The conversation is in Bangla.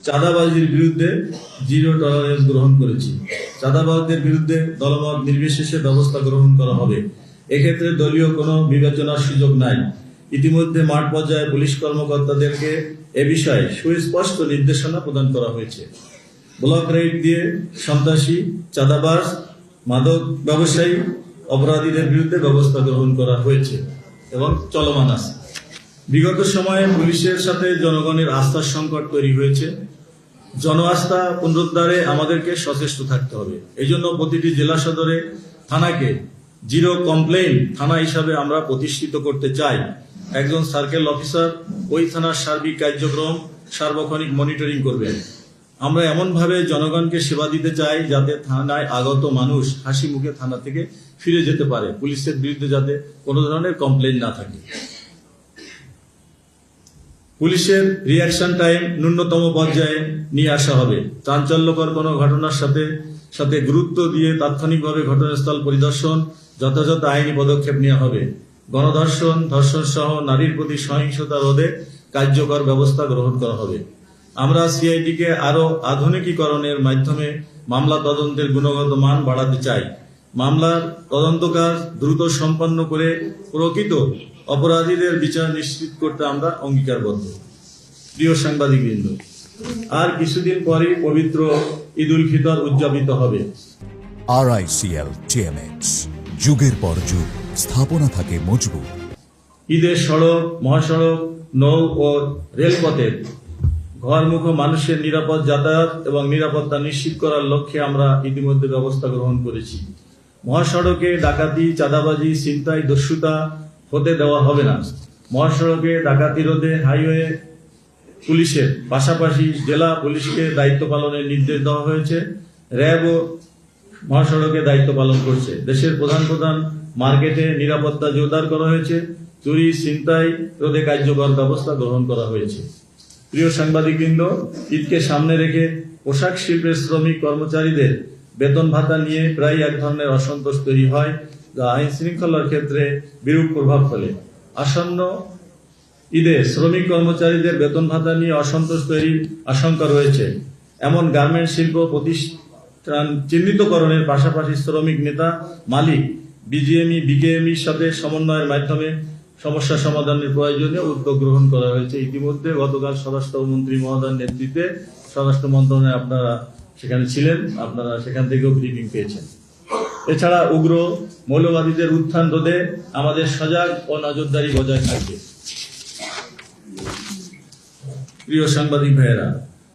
চাঁদাবাজির বিরুদ্ধে জিরো টলারেন্স গ্রহণ করেছি। চাঁদাবাজদের বিরুদ্ধে দলমত নির্বিশেষে ব্যবস্থা গ্রহণ করা হবে। এক্ষেত্রে দলীয় কোনো বিবেচনার সুযোগ নাই। ইতিমধ্যে মাঠ পর্যায়ে পুলিশ কর্মকর্তাদেরকে এ বিষয়ে সুস্পষ্ট নির্দেশনা প্রদান করা হয়েছে। ব্লক রেড দিয়ে সন্ত্রাসী, চাঁদাবাজ, মাদক ব্যবসায়ী, অপরাধীদের বিরুদ্ধে ব্যবস্থা গ্রহণ করা হয়েছে এবং চলমান আছে। বিগত সময়ে পুলিশের সাথে জনগণের আস্থার সংকট তৈরি হয়েছে। জন আস্থা পুনরুদ্ধারে আমাদেরকে সচেষ্ট থাকতে হবে। এই জন্য প্রতিটি জেলা সদরে থানাকে জিরো কমপ্লেইন থানা হিসাবে আমরা প্রতিষ্ঠিত করতে চাই। একজন সার্কেল অফিসার ওই থানার সার্বিক কার্যক্রম সার্বক্ষণিক মনিটরিং করবেন। আমরা এমনভাবে জনগণকে সেবা দিতে চাই যাতে থানায় আগত মানুষ হাসি মুখে থানা থেকে ফিরে যেতে পারে, পুলিশের বিরুদ্ধে যাতে কোনো ধরনের কমপ্লেইন না থাকে। পুলিশের রিঅ্যাকশন টাইম ন্যূনতম পর্যায়ে নিয়ে আসা হবে। চাঞ্চল্যকর কোনো ঘটনার সাথে সাথে গুরুত্ব দিয়ে তাৎক্ষণিকভাবে ঘটনাস্থল পরিদর্শন, যথাযথ আইনি পদক্ষেপ নেওয়া হবে। গণধর্ষণ, ধর্ষণ সহ নারীর প্রতি সহিংসতা রোধে কার্যকর ব্যবস্থা গ্রহণ করা হবে। আমরা সিআইডিকে আরো আধুনিকীকরণের মাধ্যমে মামলা তদন্তের গুণগত মান বাড়াতে চাই। মামলার তদন্তকাজ দ্রুত সম্পন্ন করে প্রকৃত অপরাধীদের বিচার নিশ্চিত করতে আমরা অঙ্গীকারবদ্ধ। প্রিয় সাংবাদিকবৃন্দ, আর কিছুদিন পরই পবিত্র ঈদ উল ফিতর উদযাপিত হবে। RICL TMX, যুগের পর যুগ স্থাপনা থাকে মজবুত। ঈদের সড়ক, মহাসড়ক, নৌ ও রেলপথে ঘরমুখ মানুষের নিরাপদ যাতায়াত এবং নিরাপত্তা নিশ্চিত করার লক্ষ্যে আমরা ইতিমধ্যে ব্যবস্থা গ্রহণ করেছি। মহাসড়কে ডাকাতি, চাঁদাবাজি, ছিনতাই, দস্যুতা হতে দেওয়া হবে না। মহাসড়কে ডাকাতি রোধে হাইওয়ে পুলিশের পাশাপাশি জেলা পুলিশকে দায়িত্ব পালনের নির্দেশ দেওয়া হয়েছে। র্যাবও মহাসড়কে দায়িত্ব পালন করছে। দেশের প্রধান প্রধান মার্কেটে নিরাপত্তা জোরদার করা হয়েছে। চুরি, ছিনতাই রোধে কার্যকর ব্যবস্থা গ্রহণ করা হয়েছে। প্রিয় সাংবাদিকবৃন্দ, ঈদকে সামনে রেখে পোশাক শিল্পের শ্রমিক কর্মচারীদের বেতন ভাতা নিয়ে প্রায় এক ধরনের অসন্তোষ তৈরি হয়, যা আইন শৃঙ্খলার ক্ষেত্রে বিরূপ প্রভাব ফেলে। আসন্ন ঈদে শ্রমিক কর্মচারীদের বেতন ভাতা নিয়ে অসন্তোষ তৈরির আশঙ্কা রয়েছে। এমন গার্মেন্টস শিল্প প্রতিষ্ঠান চিহ্নিতকরণের পাশাপাশি শ্রমিক নেতা, মালিক, বিজিএমই, বিকেএমইর সাথে সমন্বয়ের মাধ্যমে সমস্যা সমাধানের প্রয়োজনে উদ্যোগ গ্রহণ করা হয়েছে। ইতিমধ্যে গতকাল স্বরাষ্ট্রমন্ত্রী মহোদয়ের নেতৃত্বে স্বরাষ্ট্র মন্ত্রণালয়ে আপনারা সেখানে ছিলেন, আপনারা সেখান থেকেও ব্রিফিং পেয়েছেন। এছাড়া উগ্র মৌলবাদীদের উত্থান রোধে আমাদের সজাগ ও নজরদারি বজায় থাকবে। প্রিয় সাংবাদিক ভাইয়েরা,